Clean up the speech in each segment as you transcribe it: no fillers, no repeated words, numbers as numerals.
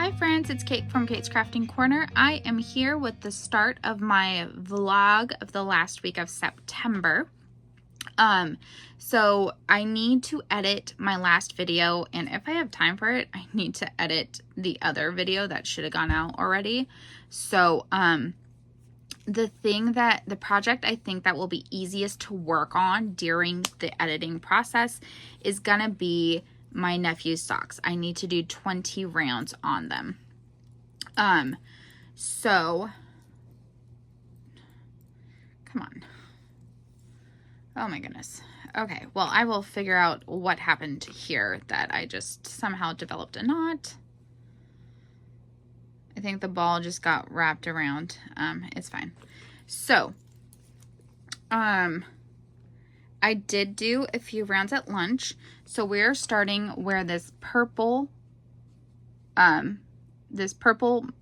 Hi friends, it's Kate from Kate's Crafting Corner. I am here with the start of my vlog of the last week of September. So I need to edit my last video, and if I have time for it, I need to edit the other video that should have gone out already. So, the project I think that will be easiest to work on during the editing process is gonna be my nephew's socks. I need to do 20 rounds on them. So come on. Oh my goodness. Okay, well, I will figure out what happened here that I just somehow developed a knot. I think the ball just got wrapped around. It's fine. So, I did do a few rounds at lunch. So we're starting where this purple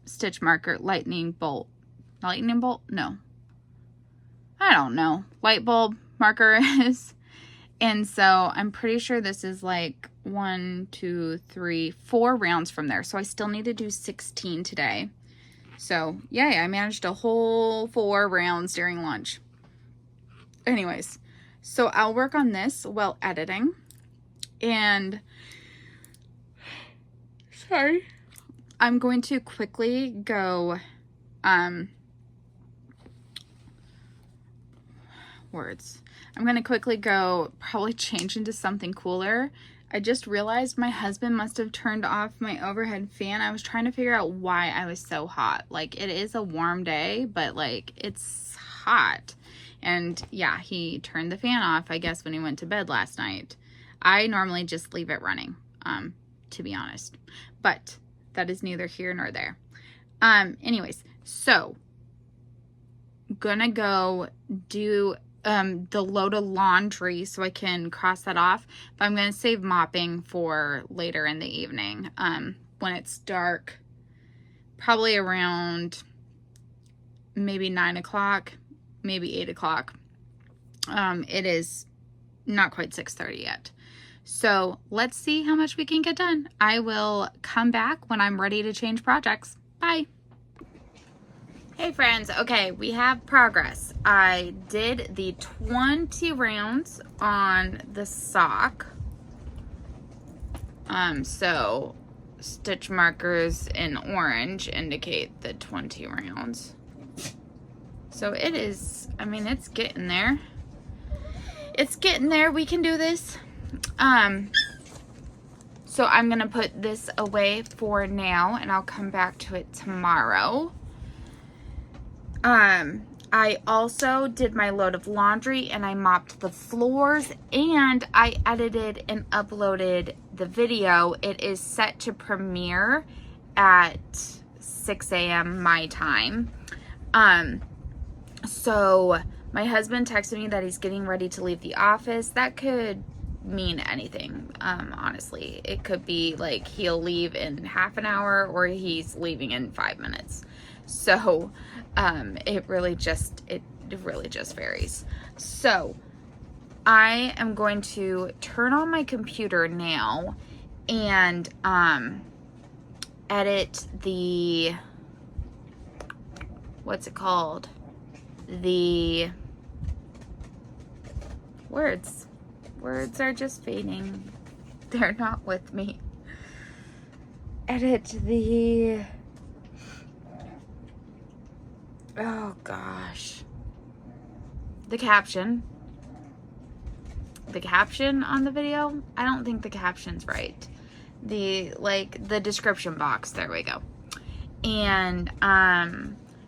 stitch marker lightning bolt? No. I don't know. Light bulb marker is. And so I'm pretty sure this is like 1, 2, 3, 4 rounds from there. So I still need to do 16 today. So yay, I managed a whole 4 rounds during lunch. Anyways, so I'll work on this while editing. And sorry, I'm going to quickly go I'm going to quickly go probably change into something cooler. I just realized my husband must have turned off my overhead fan. I was trying to figure out why I was so hot. Like, it is a warm day, but like, it's hot. And yeah, he turned the fan off, I guess, when he went to bed last night. I normally just leave it running, to be honest. But that is neither here nor there. Anyways, so gonna go do the load of laundry so I can cross that off. But I'm going to save mopping for later in the evening when it's dark, probably around maybe 9 o'clock, maybe 8 o'clock. It is not quite 6:30 yet. So let's see how much we can get done. I will come back when I'm ready to change projects. Bye. Hey friends, okay, we have progress. I did the 20 rounds on the sock. So stitch markers in orange indicate the 20 rounds. So it is, I mean, it's getting there. It's getting there. We can do this. So I'm gonna put this away for now and I'll come back to it tomorrow. I also did my load of laundry and I mopped the floors and I edited and uploaded the video. It is set to premiere at 6 a.m. my time. So my husband texted me that he's getting ready to leave the office. That could mean anything, honestly. It could be like he'll leave in half an hour or he's leaving in 5 minutes. So it really just varies. So I am going to turn on my computer now and edit the, what's it called? The words. Words are just fading. They're not with me. Edit the, oh gosh, the caption on the video. I don't think the caption's right. The description box, there we go. And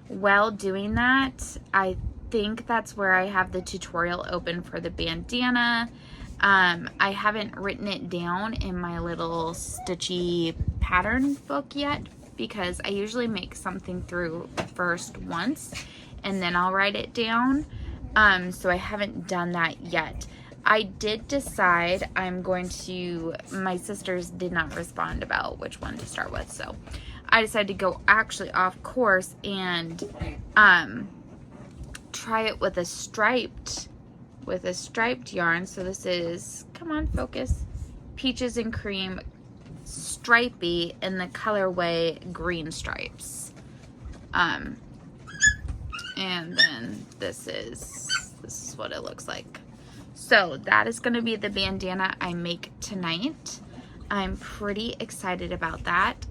while doing that, I think that's where I have the tutorial open for the bandana. I haven't written it down in my little stitchy pattern book yet because I usually make something through first once and then I'll write it down. So I haven't done that yet. I did decide I'm going to, my sisters did not respond about which one to start with, so I decided to go actually off course and try it with a striped yarn. So this is, come on, focus, Peaches and Cream stripey in the colorway green stripes. And then this is what it looks like. So that is going to be the bandana I make tonight. I'm pretty excited about that.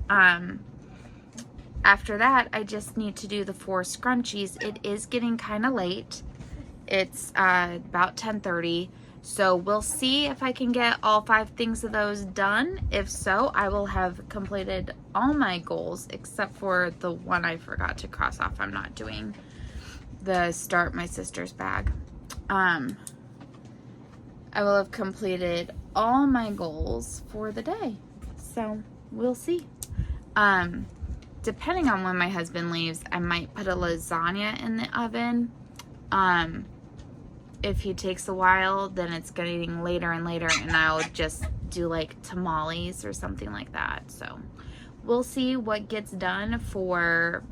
After that, I just need to do the 4 scrunchies. It is getting kind of late. It's about 10:30. So we'll see if I can get all 5 things of those done. If so, I will have completed all my goals except for the one I forgot to cross off. I'm not doing the start my sister's bag. I will have completed all my goals for the day. So we'll see. Depending on when my husband leaves, I might put a lasagna in the oven. If he takes a while, then it's getting later and later, and I'll just do like tamales or something like that. So we'll see what gets done for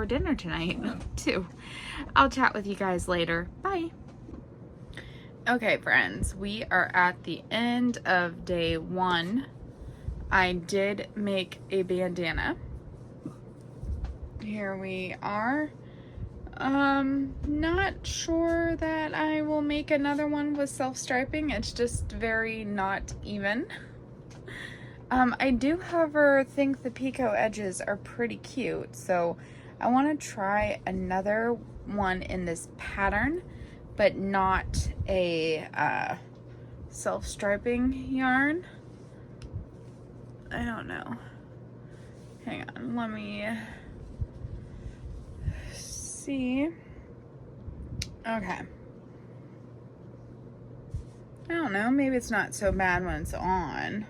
dinner tonight too. I'll chat with you guys later. Bye. Okay, friends, we are at the end of day 1. I did make a bandana. Here we are. Not sure that I will make another one with self-striping. It's just very not even. I do, however, think the picot edges are pretty cute, so I want to try another one in this pattern, but not a self-striping yarn. I don't know. Hang on, let me see. Okay. I don't know, maybe it's not so bad when it's on.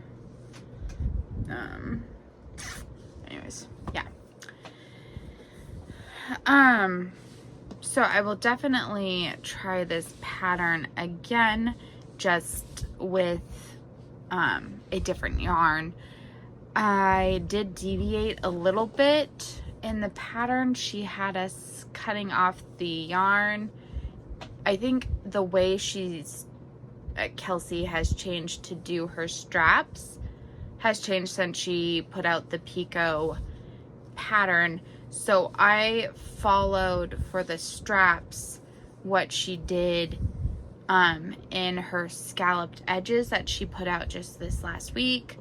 Anyways, yeah. So I will definitely try this pattern again, just with a different yarn. I did deviate a little bit in the pattern. She had us cutting off the yarn. I think the way Kelsey has changed to do her straps has changed since she put out the picot pattern. So I followed for the straps what she did in her scalloped edges that she put out just this last week.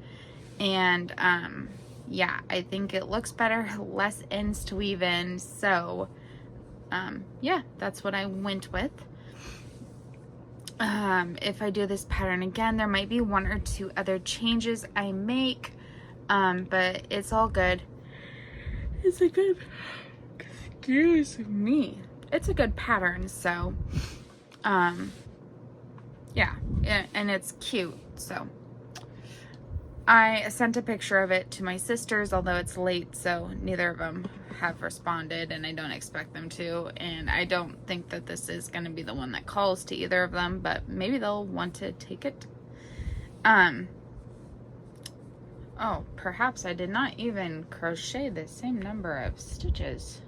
And yeah, I think it looks better, less ends to weave in. So yeah, that's what I went with. If I do this pattern again, there might be 1 or 2 other changes I make, but it's all good. It's a good, excuse me, it's a good pattern. So yeah, and it's cute. So I sent a picture of it to my sisters, although it's late, so neither of them have responded, and I don't expect them to. And I don't think that this is going to be the one that calls to either of them, but maybe they'll want to take it. Oh, perhaps I did not even crochet the same number of stitches.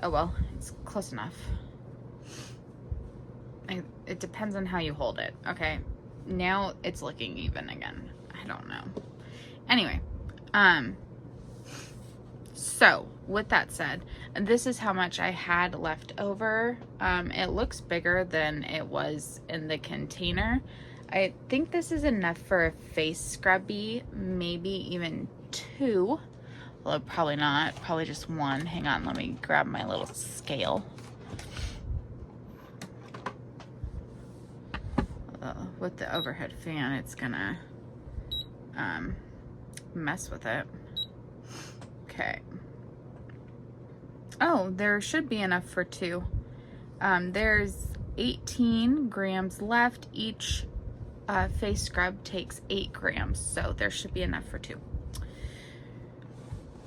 Oh well, it's close enough. It depends on how you hold it. Okay, now it's looking even again. I don't know. Anyway, so with that said, this is how much I had left over. It looks bigger than it was in the container. I think this is enough for a face scrubby, maybe even 2. Well, probably not, probably just 1. Hang on, let me grab my little scale. With the overhead fan, it's gonna mess with it. Okay. Oh, there should be enough for 2. There's 18 grams left. Each face scrub takes 8 grams, so there should be enough for 2.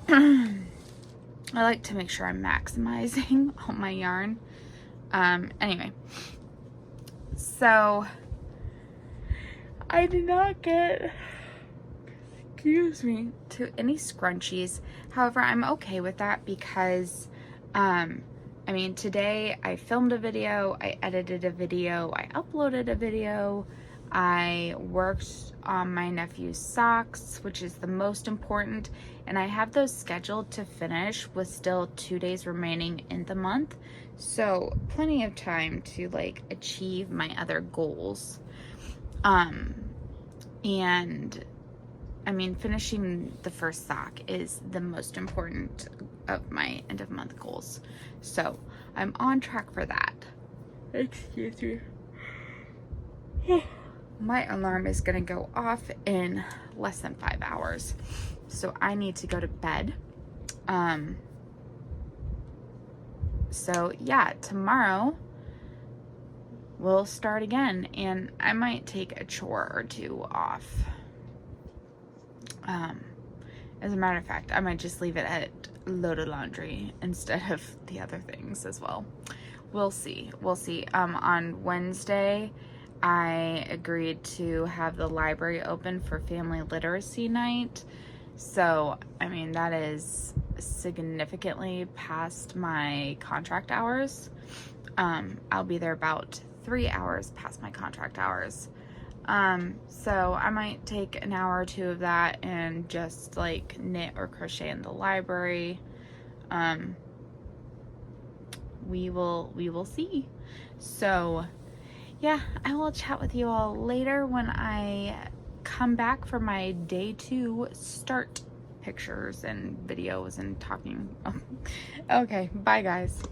I like to make sure I'm maximizing all my yarn. Anyway, so I did not get, excuse me, to any scrunchies. However, I'm okay with that because, I mean, today I filmed a video, I edited a video, I uploaded a video, I worked on my nephew's socks, which is the most important, and I have those scheduled to finish with still 2 days remaining in the month. So plenty of time to like achieve my other goals. And I mean, finishing the first sock is the most important of my end of month goals. So I'm on track for that. Excuse me. My alarm is gonna go off in less than 5 hours. So I need to go to bed. So yeah, tomorrow we'll start again, and I might take a chore or two off. As a matter of fact, I might just leave it at loaded laundry instead of the other things as well. We'll see. We'll see. On Wednesday, I agreed to have the library open for family literacy night. So, I mean, that is significantly past my contract hours. I'll be there about 3 hours past my contract hours. So I might take an hour or two of that and just like knit or crochet in the library. We will see. So yeah, I will chat with you all later when I come back for my day 2 start pictures and videos and talking. Okay, bye guys.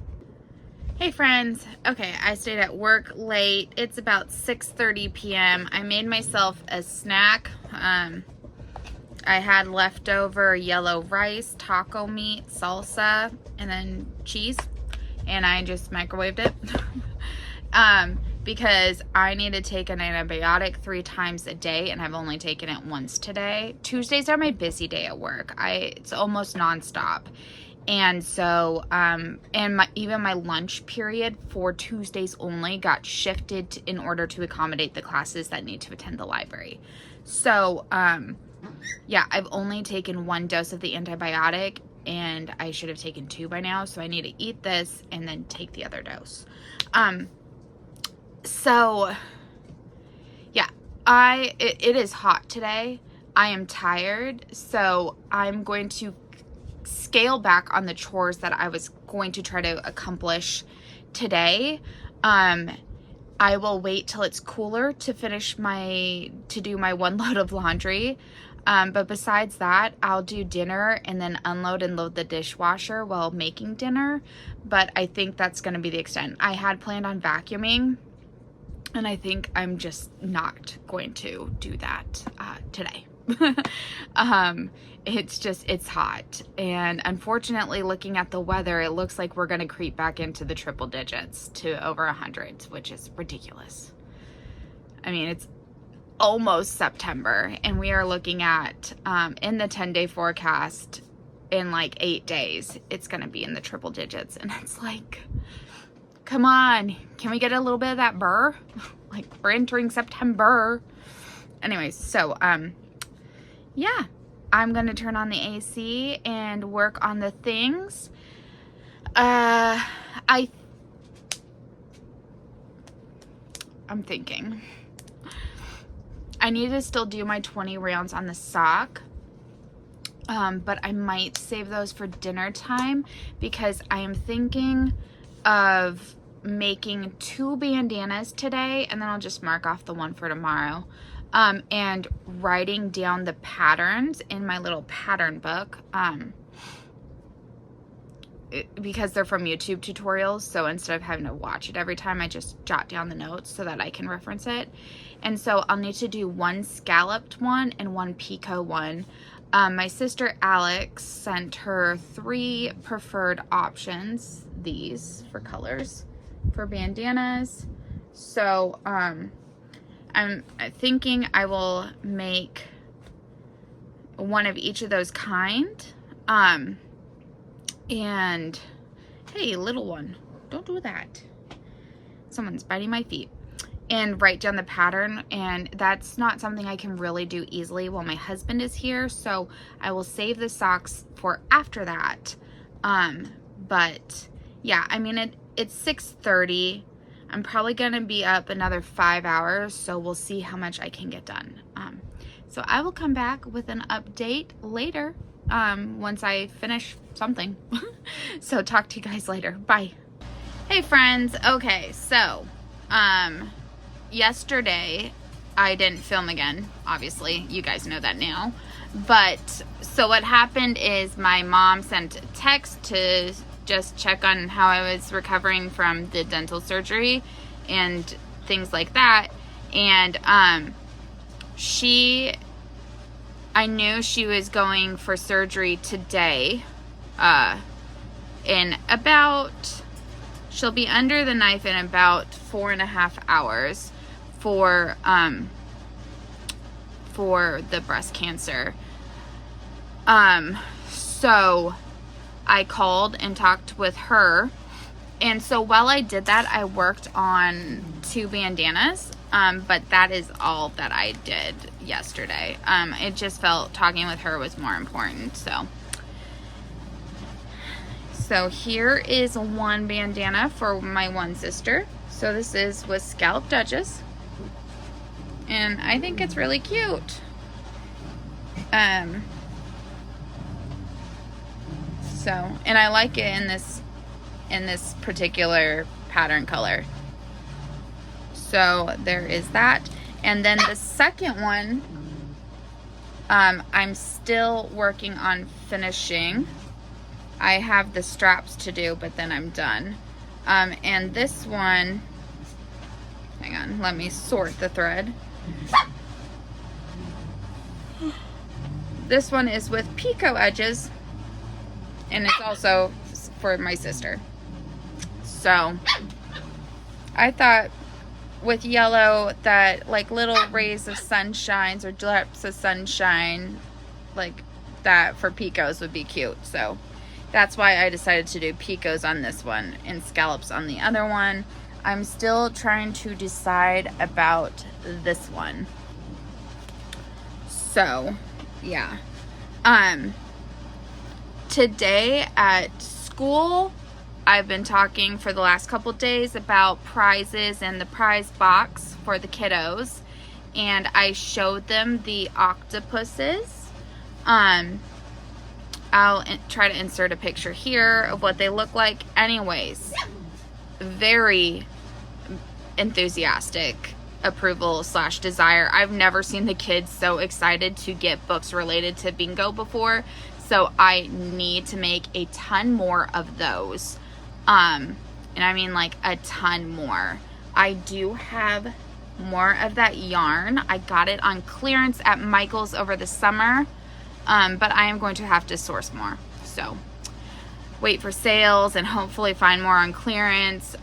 Hey friends. Okay, I stayed at work late. It's about 6:30 p.m. I made myself a snack. I had leftover yellow rice, taco meat, salsa, and then cheese, and I just microwaved it. Because I need to take an antibiotic 3 times a day, and I've only taken it once today. Tuesdays are my busy day at work. It's almost nonstop. And so, even my lunch period for Tuesdays only got shifted in order to accommodate the classes that need to attend the library. So, yeah, I've only taken 1 dose of the antibiotic, and I should have taken 2 by now. So I need to eat this and then take the other dose. So yeah, it is hot today. I am tired, so I'm going to scale back on the chores that I was going to try to accomplish today. I will wait till it's cooler to do my 1 load of laundry. But besides that, I'll do dinner and then unload and load the dishwasher while making dinner. But I think that's going to be the extent. I had planned on vacuuming, and I think I'm just not going to do that today. It's hot. And unfortunately, looking at the weather, it looks like we're going to creep back into the triple digits to over 100, which is ridiculous. I mean, it's almost September, and we are looking at, in the 10-day forecast, in like 8 days, it's going to be in the triple digits. And it's like, come on, can we get a little bit of that burr? Like, we're entering September. Anyways, so, yeah, I'm going to turn on the AC and work on the things. I'm thinking I need to still do my 20 rounds on the sock. But I might save those for dinner time, because I am thinking of making 2 bandanas today, and then I'll just mark off the one for tomorrow. And writing down the patterns in my little pattern book, because they're from YouTube tutorials, so instead of having to watch it every time, I just jot down the notes so that I can reference it. And so I'll need to do 1 scalloped one and 1 picot one. My sister Alex sent her 3 preferred options, these for colors, for bandanas. So I'm thinking I will make one of each of those kind. And hey, little one, don't do that. Someone's biting my feet. And write down the pattern, and that's not something I can really do easily while my husband is here, so I will save the socks for after that. But yeah, I mean, it's 6:30. I'm probably gonna be up another 5 hours, so we'll see how much I can get done. So I will come back with an update later once I finish something. So talk to you guys later. Bye. Hey friends. Okay, so yesterday I didn't film again, obviously. You guys know that now. But so what happened is my mom sent a text to just check on how I was recovering from the dental surgery and things like that. And I knew she was going for surgery today. She'll be under the knife in about 4.5 hours for the breast cancer. So I called and talked with her. And so while I did that, I worked on 2 bandanas. But that is all that I did yesterday. It just felt talking with her was more important. So here is one bandana for my one sister. So this is with Scallop Duchess. And I think it's really cute. And I like it in this particular pattern color. So there is that. And then the second one, I'm still working on finishing. I have the straps to do, but then I'm done. And this one, hang on, let me sort the thread. This one is with picot edges, and it's also for my sister. So I thought with yellow that like little rays of sunshines or drips of sunshine like that for picots would be cute. So that's why I decided to do picots on this one and scallops on the other one. I'm still trying to decide about this one. So yeah. Today at school, I've been talking for the last couple days about prizes and the prize box for the kiddos. And I showed them the octopuses. I'll try to insert a picture here of what they look like. Anyways, very enthusiastic approval / desire. I've never seen the kids so excited to get books related to bingo before. So I need to make a ton more of those. And I mean like a ton more. I do have more of that yarn. I got it on clearance at Michael's over the summer. But I am going to have to source more. So wait for sales and hopefully find more on clearance.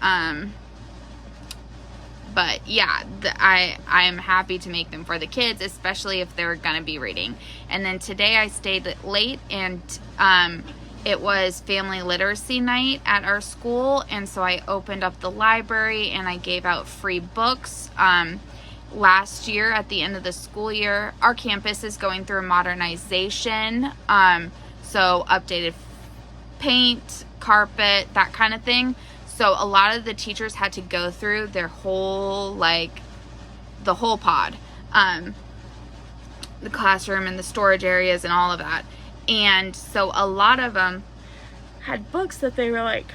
But yeah, I am happy to make them for the kids, especially if they're gonna be reading. And then today I stayed late and it was family literacy night at our school, and so I opened up the library and I gave out free books. Last year at the end of the school year, our campus is going through modernization, so updated paint, carpet, that kind of thing. So a lot of the teachers had to go through their whole, like, the whole pod, the classroom and the storage areas and all of that. And so a lot of them had books that they were like,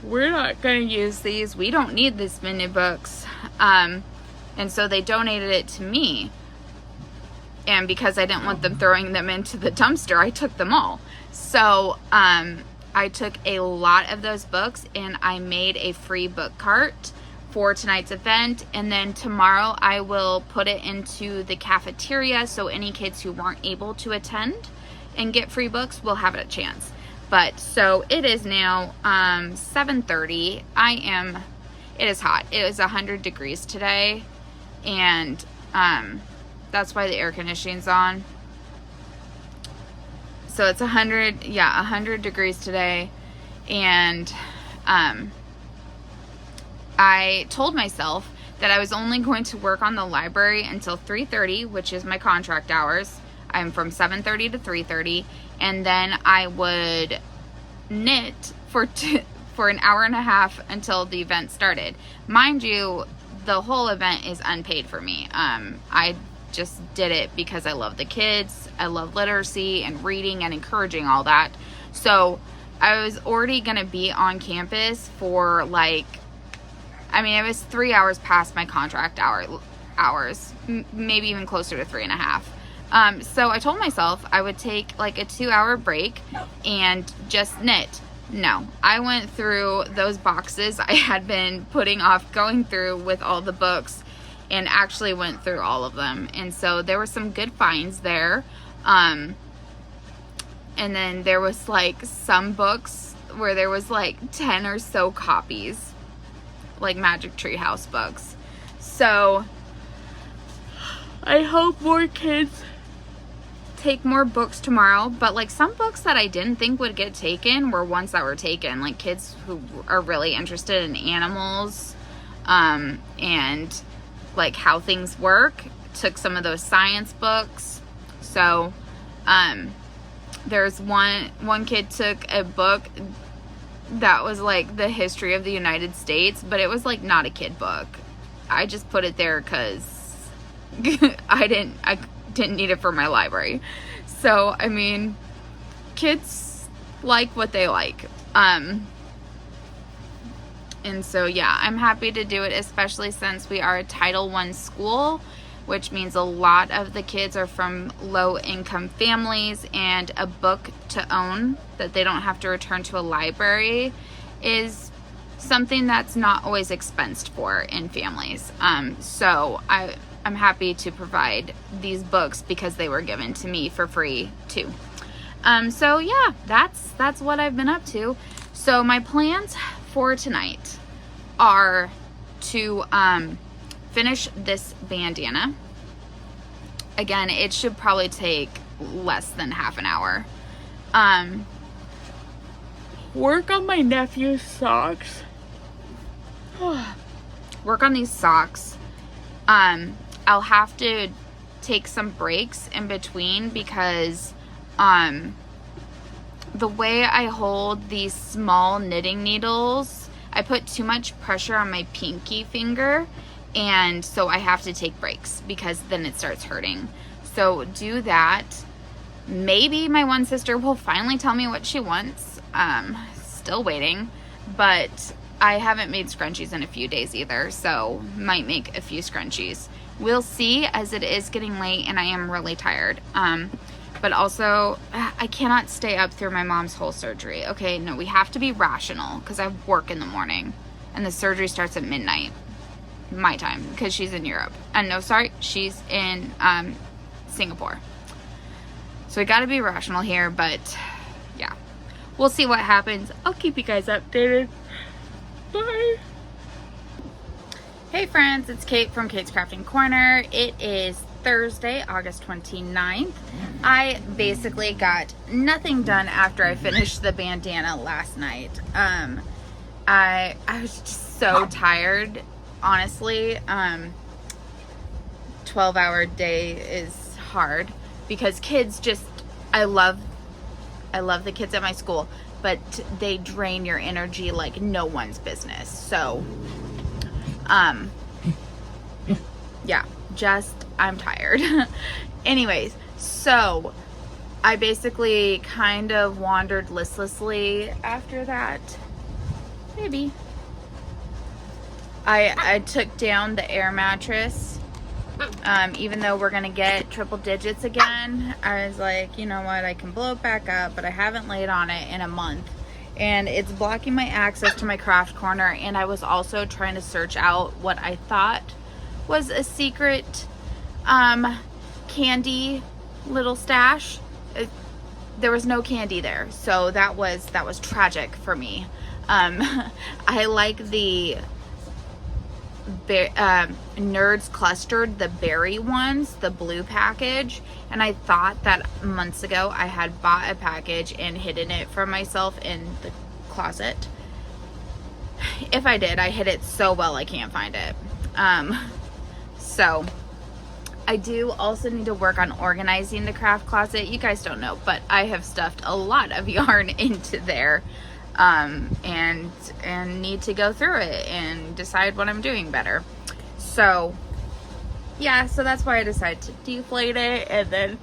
we're not going to use these. We don't need this many books. And so they donated it to me. And because I didn't want them throwing them into the dumpster, I took them all. So I took a lot of those books and I made a free book cart for tonight's event. And then tomorrow I will put it into the cafeteria, so any kids who weren't able to attend and get free books will have a chance. But so it is now 7:30. It is hot. It was 100 degrees today, and that's why the air conditioning's on. So it's 100 degrees today. And I told myself that I was only going to work on the library until 3:30, which is my contract hours. I'm from 7:30 to 3:30, and then I would knit for for an hour and a half until the event started. Mind you, the whole event is unpaid for me. I just did it because I love the kids. I love literacy and reading and encouraging all that. So I was already going to be on campus for like, I mean, it was 3 hours past my contract hours, maybe even closer to 3.5. So I told myself I would take like a 2-hour break and just knit. No, I went through those boxes I had been putting off going through with all the books and actually went through all of them. And so there were some good finds there. And then there was like some books where there was like 10 or so copies, like Magic Tree House books. So I hope more kids take more books tomorrow, but like some books that I didn't think would get taken were ones that were taken, like kids who are really interested in animals and like how things work took some of those science books. So there's one kid took a book that was like the history of the United States, but it was like not a kid book. I just put it there because I didn't need it for my library. So I mean, kids like what they like. And so yeah, I'm happy to do it, especially since we are a Title I school, which means a lot of the kids are from low income families, and a book to own that they don't have to return to a library is something that's not always expensed for in families. So I'm happy to provide these books because they were given to me for free too. So yeah, that's what I've been up to. So my plans for tonight are to finish this bandana. Again, it should probably take less than half an hour. Work on my nephew's socks. Work on these socks. I'll have to take some breaks in between because the way I hold these small knitting needles, I put too much pressure on my pinky finger, and so I have to take breaks because then it starts hurting. So do that. Maybe my one sister will finally tell me what she wants. Still waiting, but I haven't made scrunchies in a few days either, so might make a few scrunchies. We'll see, as it is getting late and I am really tired. But also, I cannot stay up through my mom's whole surgery. Okay, no, we have to be rational because I work in the morning and the surgery starts at midnight, my time, because she's in Europe. And no, sorry, she's in Singapore. So we got to be rational here, but yeah, we'll see what happens. I'll keep you guys updated. Bye. Hey friends, it's Kate from Kate's Crafting Corner. It is Thursday, August 29th. I basically got nothing done after I finished the bandana last night. I was just so tired, honestly. 12-hour day is hard because kids just, I love the kids at my school, but they drain your energy like no one's business. So yeah, just I'm tired. Anyways, so I basically kind of wandered listlessly after that. Maybe I took down the air mattress. Even though we're gonna get triple digits again, I was like, you know what, I can blow it back up, but I haven't laid on it in a month and it's blocking my access to my craft corner. And I was also trying to search out what I thought was a secret candy little stash. There was no candy there, so that was tragic for me. I like the Nerds Clustered, the berry ones, the blue package, and I thought that months ago I had bought a package and hidden it from myself in the closet. If I did, I hid it so well I can't find it. So I do also need to work on organizing the craft closet. You guys don't know, but I have stuffed a lot of yarn into there. and need to go through it and decide what I'm doing better. So yeah, so that's why I decided to deflate it. And then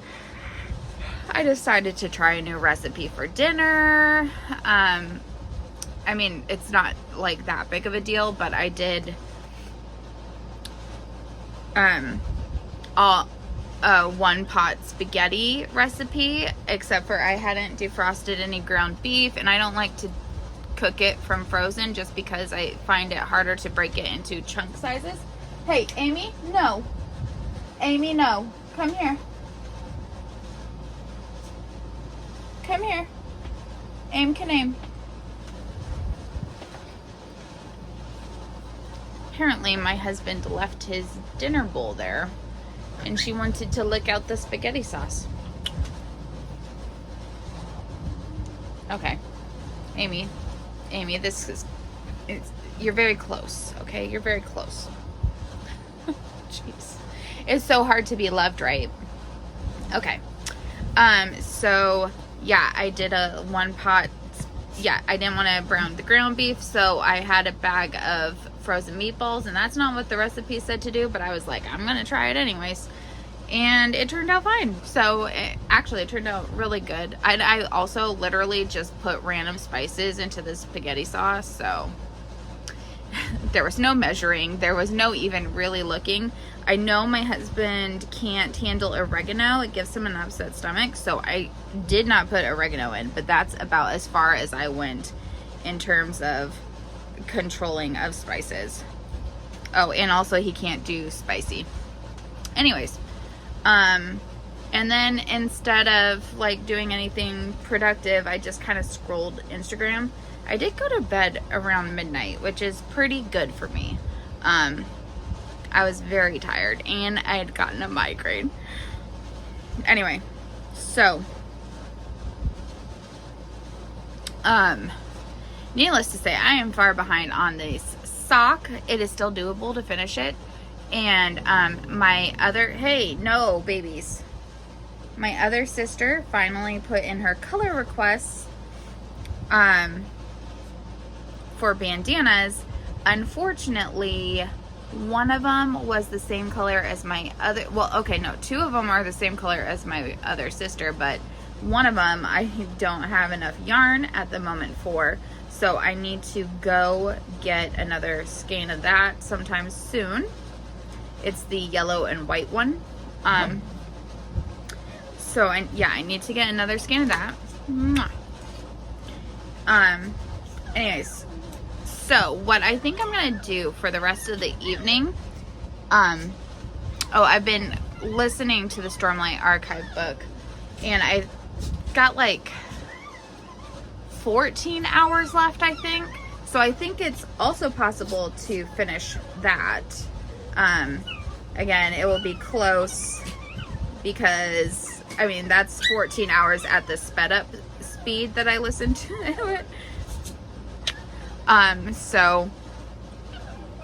I decided to try a new recipe for dinner. I mean, it's not like that big of a deal, but I did one pot spaghetti recipe, except for I hadn't defrosted any ground beef, and I don't like to cook it from frozen just because I find it harder to break it into chunk sizes. Hey, Amy, no. Amy, no. Come here. Come here. Aim can aim. Apparently my husband left his dinner bowl there and she wanted to lick out the spaghetti sauce. Okay. Amy, this is, you're very close, okay? You're very close. Jeez. It's so hard to be loved, right? Okay. So yeah, I did a one pot. Yeah, I didn't want to brown the ground beef, so I had a bag of frozen meatballs, and that's not what the recipe said to do, but I was like, I'm gonna try it anyways, and it turned out fine. So it turned out really good. I also literally just put random spices into the spaghetti sauce, so there was no measuring, there was no even really looking. I know my husband can't handle oregano, it gives him an upset stomach, so I did not put oregano in, but that's about as far as I went in terms of controlling of spices. Oh, and also he can't do spicy. Anyways, and then instead of like doing anything productive, I just kind of scrolled Instagram. I did go to bed around midnight, which is pretty good for me. I was very tired and I had gotten a migraine. Anyway, so needless to say, I am far behind on this sock. It is still doable to finish it. And my other, hey, no babies. My other sister finally put in her color requests for bandanas. Unfortunately, one of them was the same color as my other, well, okay, no, two of them are the same color as my other sister, but one of them I don't have enough yarn at the moment for, so I need to go get another skein of that sometime soon. It's the yellow and white one. So yeah, I need to get another skein of that. Anyways, so what I think I'm gonna do for the rest of the evening, I've been listening to the Stormlight Archive book, and I've got like 14 hours left, I think. So I think it's also possible to finish that. Again, it will be close because, I mean, that's 14 hours at the sped up speed that I listen to it. So,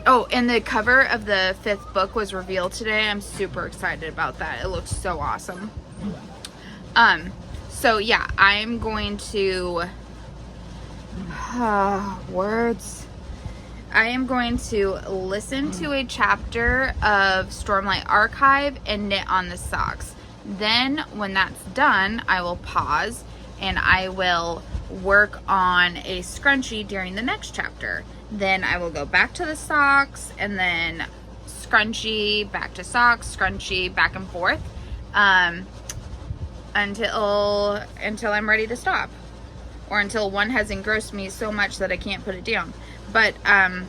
oh, and the cover of the 5th book was revealed today. I'm super excited about that. It looks so awesome. So yeah, I'm going to, words. I am going to listen to a chapter of Stormlight Archive and knit on the socks. Then when that's done, I will pause and I will work on a scrunchie during the next chapter. Then I will go back to the socks and then scrunchie, back to socks, scrunchie, back and forth until I'm ready to stop, or until one has engrossed me so much that I can't put it down. But I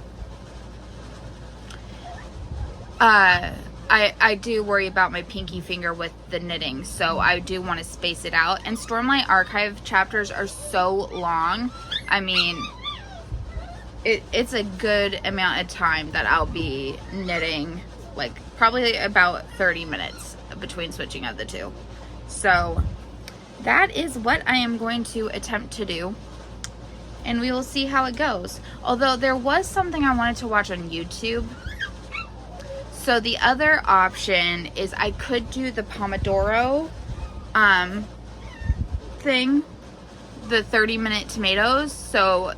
do worry about my pinky finger with the knitting, so I do want to space it out. And Stormlight Archive chapters are so long. I mean, it's a good amount of time that I'll be knitting, like probably about 30 minutes between switching of the two. So that is what I am going to attempt to do, and we will see how it goes. Although there was something I wanted to watch on YouTube. So the other option is I could do the Pomodoro thing the 30-minute tomatoes. So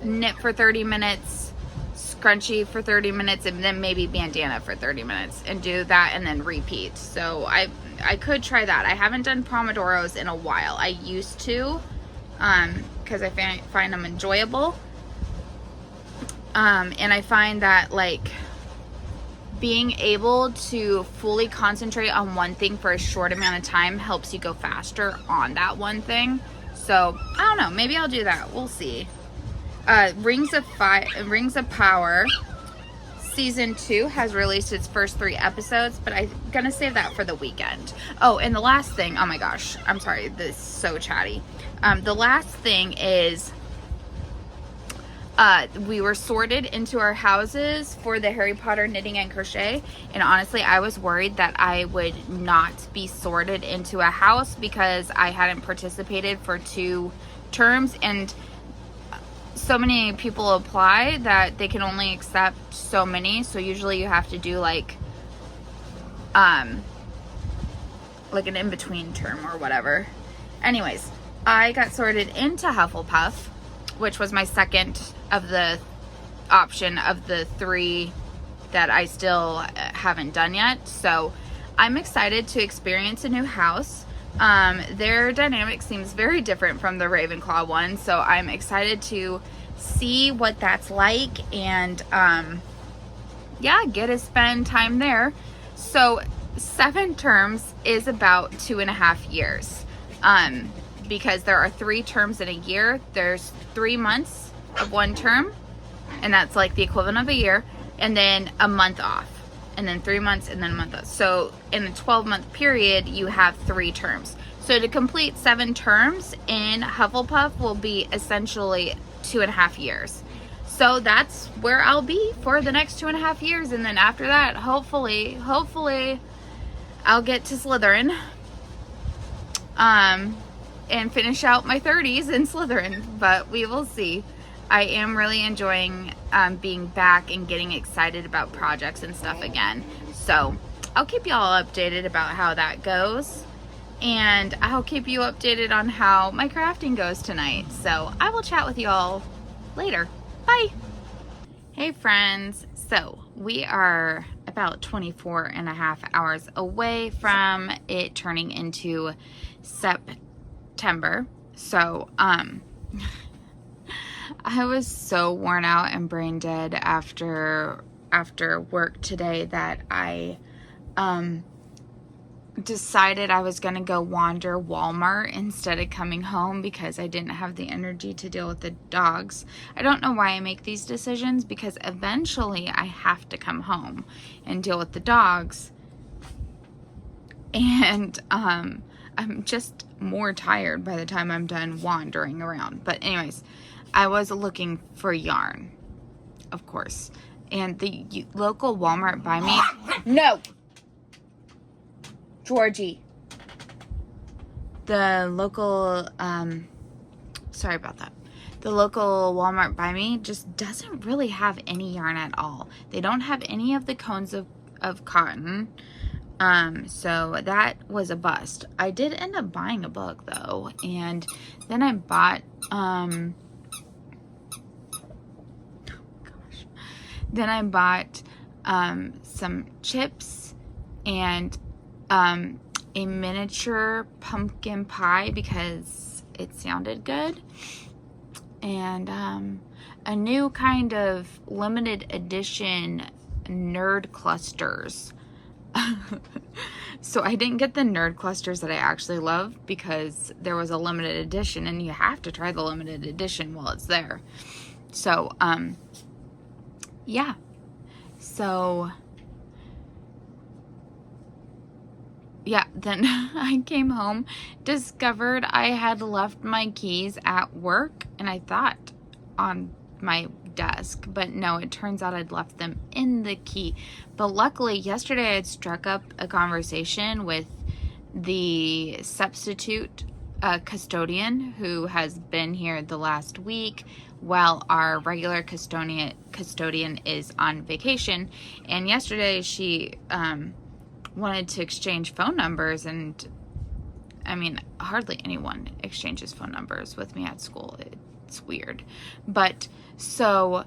knit for 30 minutes, scrunchie for 30 minutes, and then maybe bandana for 30 minutes, and do that and then repeat. So I could try that. I haven't done Pomodoros in a while. I used to, because I find them enjoyable. And I find that like being able to fully concentrate on one thing for a short amount of time helps you go faster on that one thing. So I don't know, maybe I'll do that. We'll see. Rings of Power season 2 has released its first 3 episodes, but I'm gonna save that for the weekend. Oh, and the last thing, oh my gosh, I'm sorry, this is so chatty. The last thing is we were sorted into our houses for the Harry Potter knitting and crochet, and honestly I was worried that I would not be sorted into a house because I hadn't participated for 2 terms, and so many people apply that they can only accept so many, so usually you have to do like an in-between term or whatever. Anyways, I got sorted into Hufflepuff, which was my second of the option of the 3 that I still haven't done yet. So I'm excited to experience a new house. Their dynamic seems very different from the Ravenclaw one, so I'm excited to see what that's like, and yeah, get to spend time there. So 7 terms is about 2.5 years, because there are 3 terms in a year. There's 3 months of 1 term, and that's like the equivalent of a year, and then a month off, and then 3 months, and then a month off. So in a 12-month period, you have 3 terms. So to complete 7 terms in Hufflepuff will be essentially 2.5 years. So that's where I'll be for the next 2.5 years, and then after that, hopefully I'll get to Slytherin, and finish out my 30s in Slytherin, but we will see. I am really enjoying being back and getting excited about projects and stuff again. So I'll keep y'all updated about how that goes, and I'll keep you updated on how my crafting goes tonight. So I will chat with y'all later. Bye. Hey friends. So we are about 24.5 hours away from it turning into September. So I was so worn out and brain dead after work today that I decided I was gonna go wander Walmart instead of coming home because I didn't have the energy to deal with the dogs. I don't know why I make these decisions, because eventually I have to come home and deal with the dogs, and I'm just more tired by the time I'm done wandering around. But anyways, I was looking for yarn, of course, and the local Walmart by me. No, Georgie. The local, sorry about that. The local Walmart by me just doesn't really have any yarn at all. They don't have any of the cones of cotton. So that was a bust. I did end up buying a book though, and then I bought, some chips and a miniature pumpkin pie because it sounded good, and a new kind of limited edition nerd clusters. So I didn't get the nerd clusters that I actually love because there was a limited edition, and you have to try the limited edition while it's there. So yeah, so yeah, then I came home, discovered I had left my keys at work, and I thought on my desk, but no, it turns out I'd left them in the key. But luckily yesterday I had struck up a conversation with the substitute custodian who has been here the last week while our regular custodian is on vacation, and yesterday she wanted to exchange phone numbers, and I mean, hardly anyone exchanges phone numbers with me at school. It's weird. But so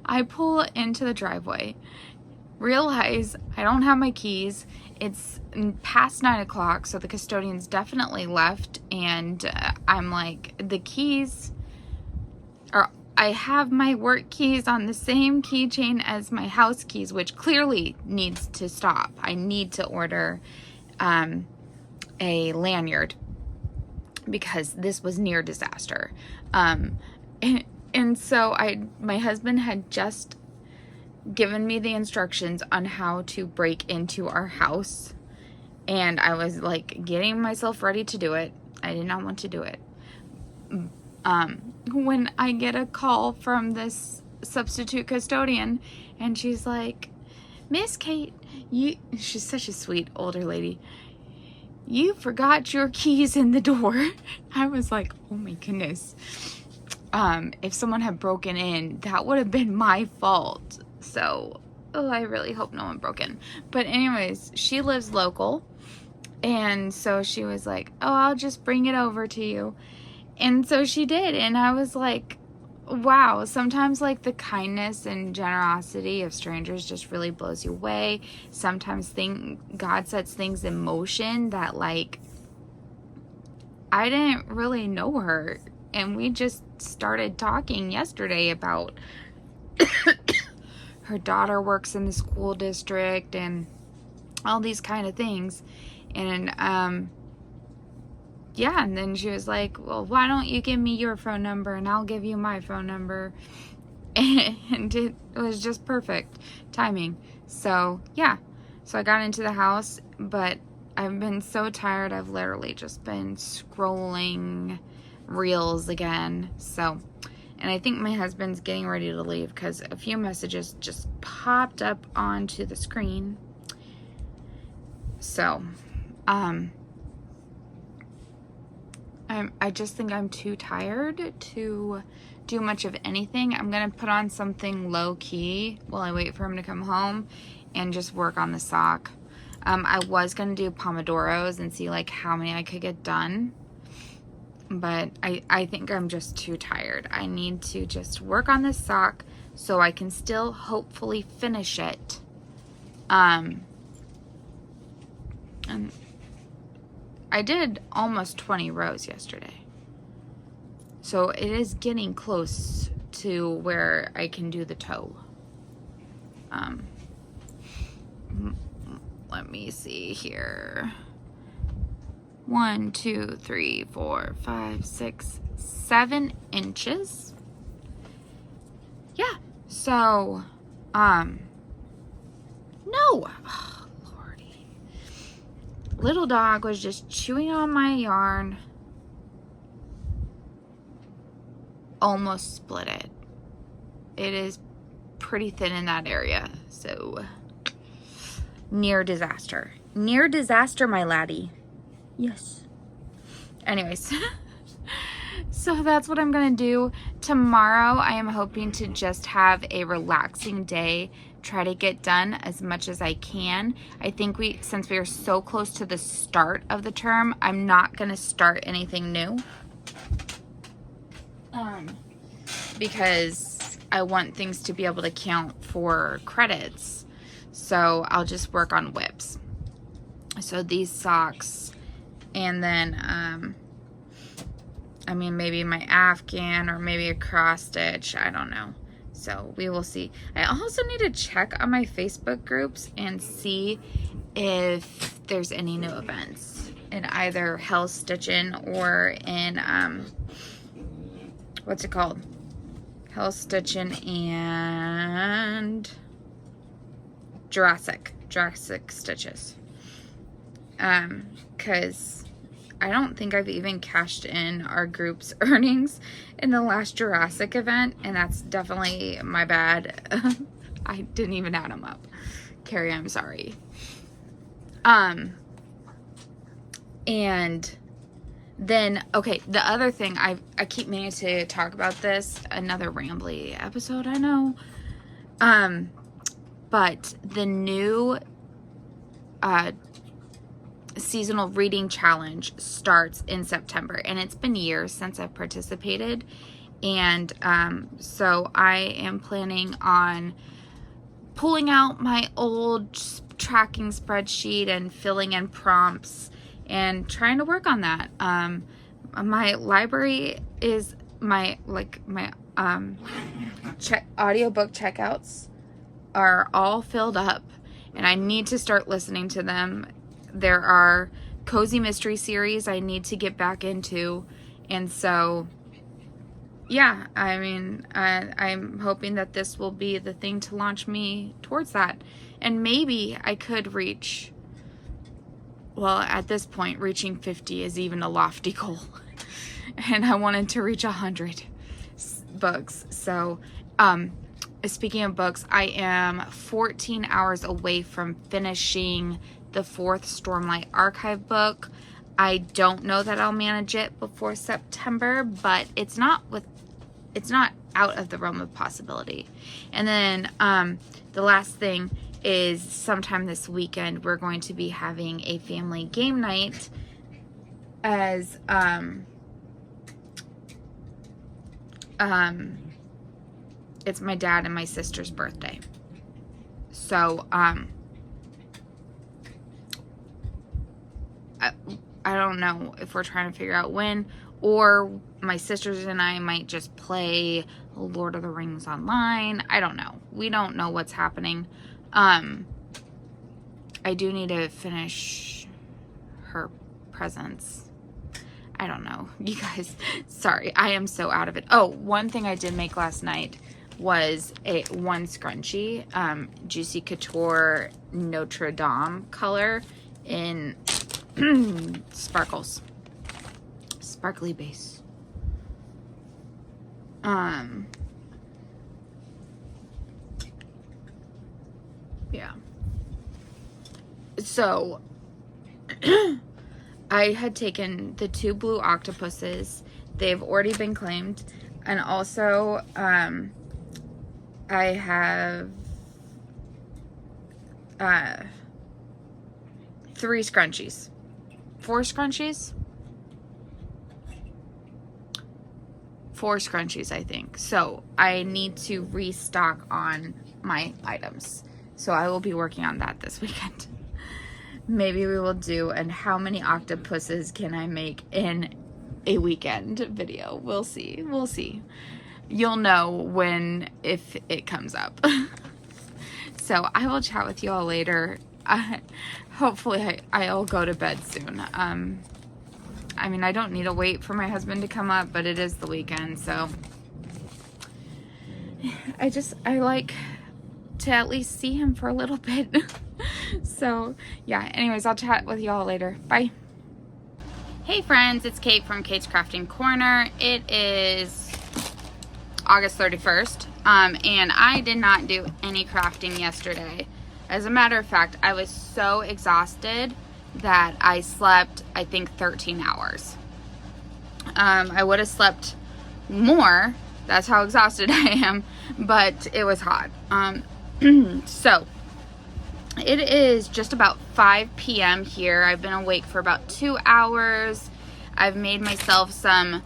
I pull into the driveway, realize I don't have my keys. It's past 9 o'clock, so the custodian's definitely left, and I'm like, the keys are, I have my work keys on the same keychain as my house keys, which clearly needs to stop. I need to order a lanyard because this was near disaster. And so my husband had just given me the instructions on how to break into our house, and I was like getting myself ready to do it. I did not want to do it. When I get a call from this substitute custodian, and she's like, Miss Kate, she's such a sweet older lady, you forgot your keys in the door. I was like, oh my goodness. If someone had broken in, that would have been my fault. So, I really hope no one broke in. But anyways, she lives local, and so she was like, oh, I'll just bring it over to you. And so she did, and I was like, wow, sometimes like the kindness and generosity of strangers just really blows you away. Sometimes God sets things in motion that, like, I didn't really know her, and we just started talking yesterday about her daughter works in the school district and all these kind of things. And yeah, and then she was like, well, why don't you give me your phone number and I'll give you my phone number. And it was just perfect timing. So yeah, so I got into the house, but I've been so tired. I've literally just been scrolling reels again. So, and I think my husband's getting ready to leave because a few messages just popped up onto the screen. So, I just think I'm too tired to do much of anything. I'm gonna put on something low key while I wait for him to come home and just work on the sock. I was gonna do Pomodoros and see like how many I could get done, but I think I'm just too tired. I need to just work on this sock so I can still hopefully finish it. And I did almost 20 rows yesterday. So it is getting close to where I can do the toe. Let me see here. 1, 2, 3, 4, 5, 6, 7 inches. Yeah. So, no. Oh, Lordy. Little dog was just chewing on my yarn. Almost split it. It is pretty thin in that area. So, near disaster. Near disaster, my laddie. Yes. Anyways, so that's what I'm gonna do. Tomorrow, I am hoping to just have a relaxing day, try to get done as much as I can. I think since we are so close to the start of the term, I'm not gonna start anything new. Because I want things to be able to count for credits. So I'll just work on whips. So these socks, and then, I mean, maybe my Afghan or maybe a cross stitch. I don't know. So we will see. I also need to check on my Facebook groups and see if there's any new events in either Hell's Stitchin' or in, what's it called? Hell's Stitchin' and Jurassic Stitches. Because I don't think I've even cashed in our group's earnings in the last Jurassic event, and that's definitely my bad. I didn't even add them up. Carrie, I'm sorry. And then, okay, the other thing, I keep meaning to talk about this, another rambly episode, I know. But the new seasonal reading challenge starts in September, and it's been years since I've participated. And so I am planning on pulling out my old tracking spreadsheet and filling in prompts and trying to work on that. My library is my audiobook checkouts are all filled up, and I need to start listening to them. There are cozy mystery series I need to get back into, and so yeah, I mean, I'm hoping that this will be the thing to launch me towards that. And maybe I could reach, well, at this point, reaching 50 is even a lofty goal. And I wanted to reach 100 books. So, speaking of books, I am 14 hours away from finishing the 4th Stormlight Archive book. I don't know that I'll manage it before September, but it's not out of the realm of possibility. And then the last thing is sometime this weekend we're going to be having a family game night as it's my dad and my sister's birthday. So I don't know if we're trying to figure out when, or my sisters and I might just play Lord of the Rings online. I don't know. We don't know what's happening. I do need to finish her presents. I don't know. You guys, sorry. I am so out of it. Oh, one thing I did make last night was one scrunchie, Juicy Couture Notre Dame color in sparkles. Sparkly base. Yeah. So I had taken the 2 blue octopuses. They've already been claimed. And also, I have 3 scrunchies. 4 scrunchies? 4 scrunchies, I think. So I need to restock on my items. So I will be working on that this weekend. Maybe we will do and how many octopuses can I make in a weekend video. We'll see. We'll see. You'll know if it comes up. So I will chat with you all later. Hopefully I'll go to bed soon. I mean, I don't need to wait for my husband to come up, but it is the weekend, so I like to at least see him for a little bit. So yeah, anyways, I'll chat with you all later. Bye. Hey friends, it's Kate from Kate's Crafting Corner. It is August 31st, and I did not do any crafting yesterday. As a matter of fact, I was so exhausted that I slept, I think, 13 hours. I would have slept more. That's how exhausted I am, but it was hot. So it is just about 5 p.m. here. I've been awake for about 2 hours. I've made myself some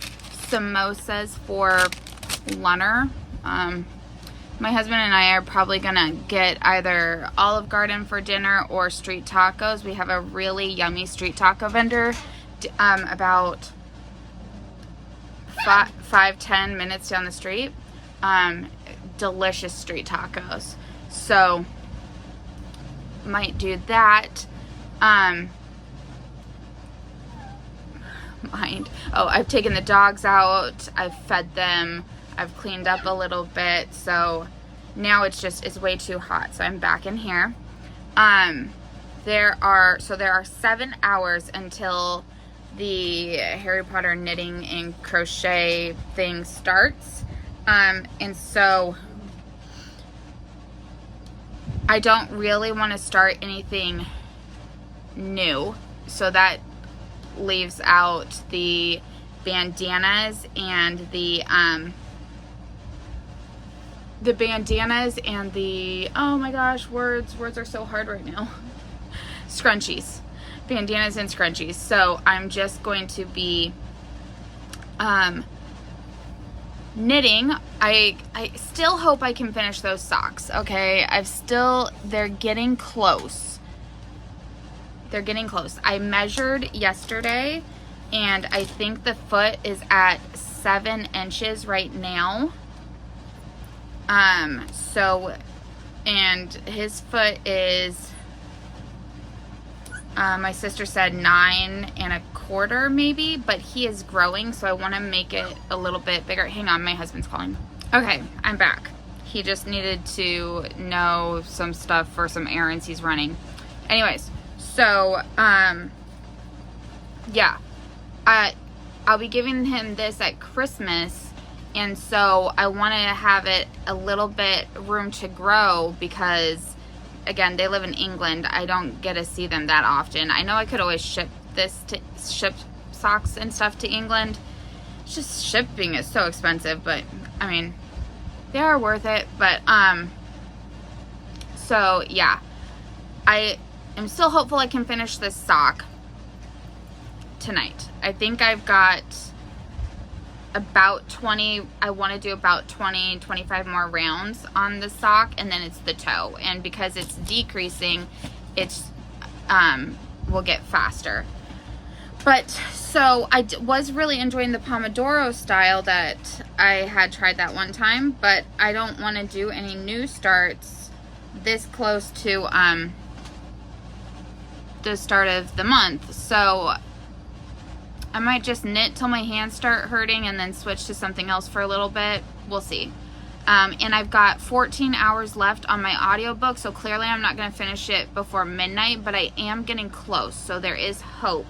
samosas for lunner. My husband and I are probably gonna get either Olive Garden for dinner or street tacos. We have a really yummy street taco vendor about 5-10 minutes down the street. Delicious street tacos. So might do that. I've taken the dogs out. I've fed them. I've cleaned up a little bit, so now it's way too hot, so I'm back in here. There are 7 hours until the Harry Potter knitting and crochet thing starts, and so I don't really want to start anything new, so that leaves out the bandanas and the oh my gosh, words are so hard right now. Scrunchies. bandanas and scrunchies. So I'm just going to be knitting. I still hope I can finish those socks, okay? They're getting close. They're getting close. I measured yesterday, and I think the foot is at 7 inches right now. And his foot is, my sister said 9 1/4 maybe, but he is growing, so I want to make it a little bit bigger. Hang on, my husband's calling. Okay, I'm back. He just needed to know some stuff for some errands he's running. Anyways, so, yeah, I'll be giving him this at Christmas, and so I want to have it a little bit room to grow because, again, they live in England. I don't get to see them that often. I know I could always ship socks and stuff to England. It's just shipping is so expensive, but I mean, they are worth it. But so yeah, I am still hopeful I can finish this sock tonight. I think I've got about 20, I want to do about 20, 25 more rounds on the sock, and then it's the toe. And because it's decreasing, it's will get faster. But so I was really enjoying the Pomodoro style that I had tried that one time, but I don't want to do any new starts this close to the start of the month. So I might just knit till my hands start hurting and then switch to something else for a little bit. We'll see. And I've got 14 hours left on my audiobook, so clearly I'm not going to finish it before midnight, but I am getting close, so there is hope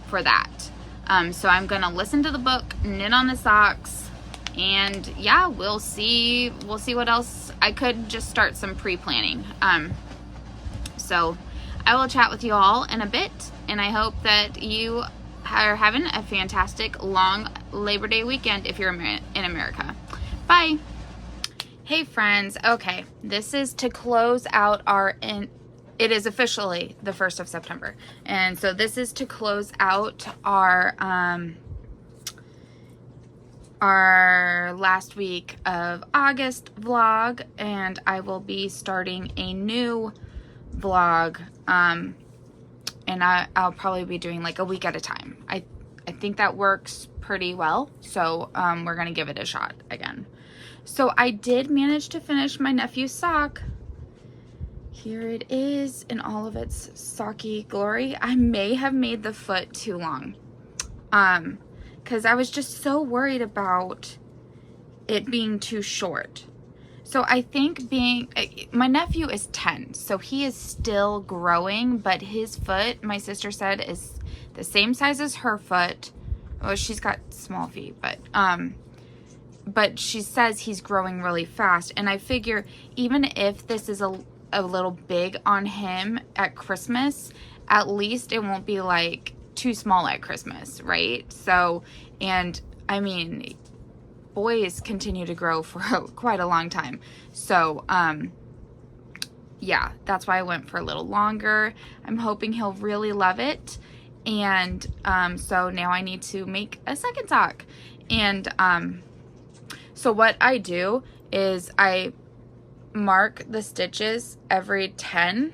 for that. So I'm going to listen to the book, knit on the socks, and yeah, we'll see what else. I could just start some pre-planning. So I will chat with you all in a bit, and I hope that you are having a fantastic long Labor Day weekend if you're in America. Bye. Hey friends, okay, this is to close out it is officially the 1st of September, and so this is to close out our last week of August vlog, and I will be starting a new vlog, and I'll probably be doing like a week at a time. I think that works pretty well, so we're gonna give it a shot again. So I did manage to finish my nephew's sock. Here it is in all of its socky glory. I may have made the foot too long, because I was just so worried about it being too short. So I think my nephew is 10, so he is still growing, but his foot, my sister said, is the same size as her foot. Well, she's got small feet, but she says he's growing really fast. And I figure even if this is a little big on him at Christmas, at least it won't be like too small at Christmas, right? So, and I mean, boys continue to grow for quite a long time. So, yeah, that's why I went for a little longer. I'm hoping he'll really love it. And so now I need to make a second sock. And so what I do is I mark the stitches every 10.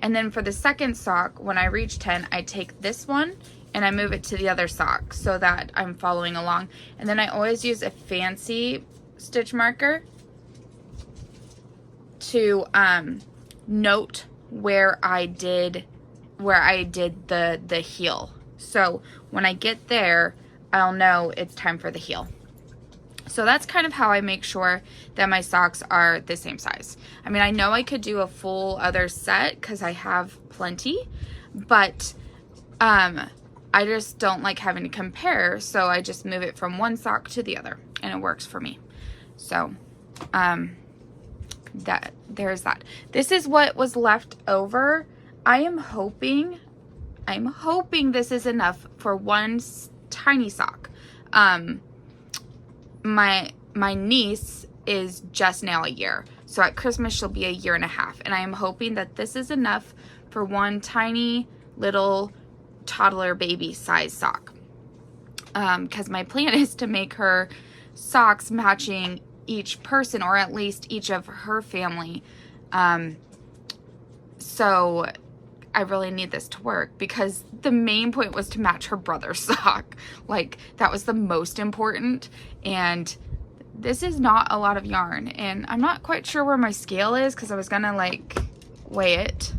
And then for the second sock, when I reach 10, I take this one and I move it to the other sock so that I'm following along. And then I always use a fancy stitch marker to note where I did the heel. So when I get there, I'll know it's time for the heel. So that's kind of how I make sure that my socks are the same size. I mean, I know I could do a full other set because I have plenty, but I just don't like having to compare, so I just move it from one sock to the other, and it works for me. So there's that. This is what was left over. I'm hoping this is enough for one tiny sock. My niece is just now a year, so at Christmas she'll be a year and a half, and I am hoping that this is enough for one tiny little toddler baby size sock. Because my plan is to make her socks matching each person, or at least each of her family. So I really need this to work, because the main point was to match her brother's sock. Like, that was the most important. And this is not a lot of yarn, and I'm not quite sure where my scale is, because I was gonna like weigh it.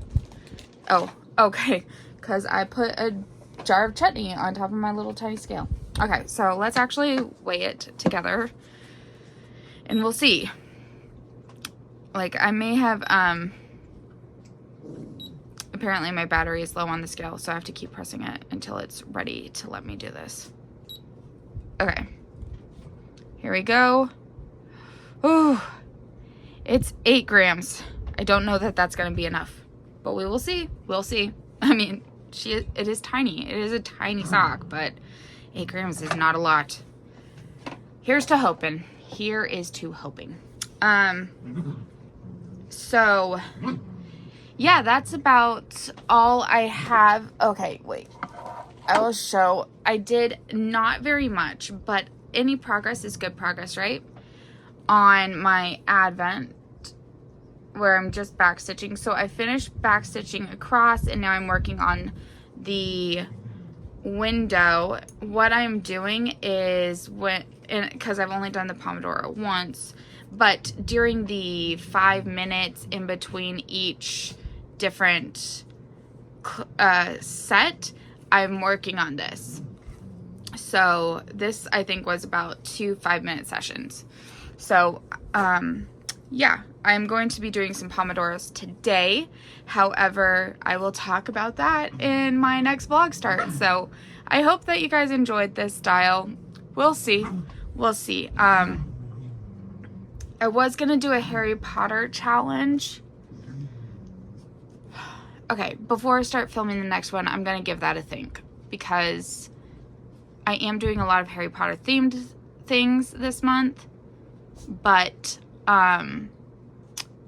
Oh, okay, because I put a jar of chutney on top of my little tiny scale. Okay, so let's actually weigh it together and we'll see. Like, I may have, apparently my battery is low on the scale, so I have to keep pressing it until it's ready to let me do this. Okay, here we go. Ooh, it's 8 grams. I don't know that that's gonna be enough, but we will see. We'll see. I mean, it is tiny. It is a tiny sock, but 8 grams is not a lot. Here's to hoping. Here is to hoping. So yeah, that's about all I have. Okay, wait. I will show. I did not very much, but any progress is good progress, right? On my Advent, where I'm just back stitching. So I finished back stitching across, and now I'm working on the window. What I'm doing is, because I've only done the Pomodoro once, but during the 5 minutes in between each different set, I'm working on this. So this, I think, was about 2 5-minute sessions. So yeah, I'm going to be doing some Pomodoros today. However, I will talk about that in my next vlog start. So I hope that you guys enjoyed this style. We'll see. We'll see. I was gonna do a Harry Potter challenge. Okay, before I start filming the next one, I'm gonna give that a think, because I am doing a lot of Harry Potter themed things this month, but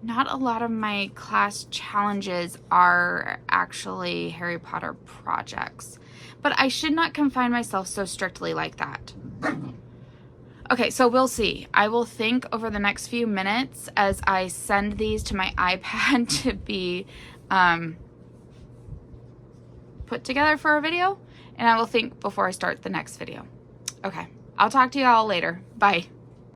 not a lot of my class challenges are actually Harry Potter projects. But I should not confine myself so strictly like that. Okay, so we'll see. I will think over the next few minutes as I send these to my iPad to be put together for a video, and I will think before I start the next video. Okay, I'll talk to you all later. Bye.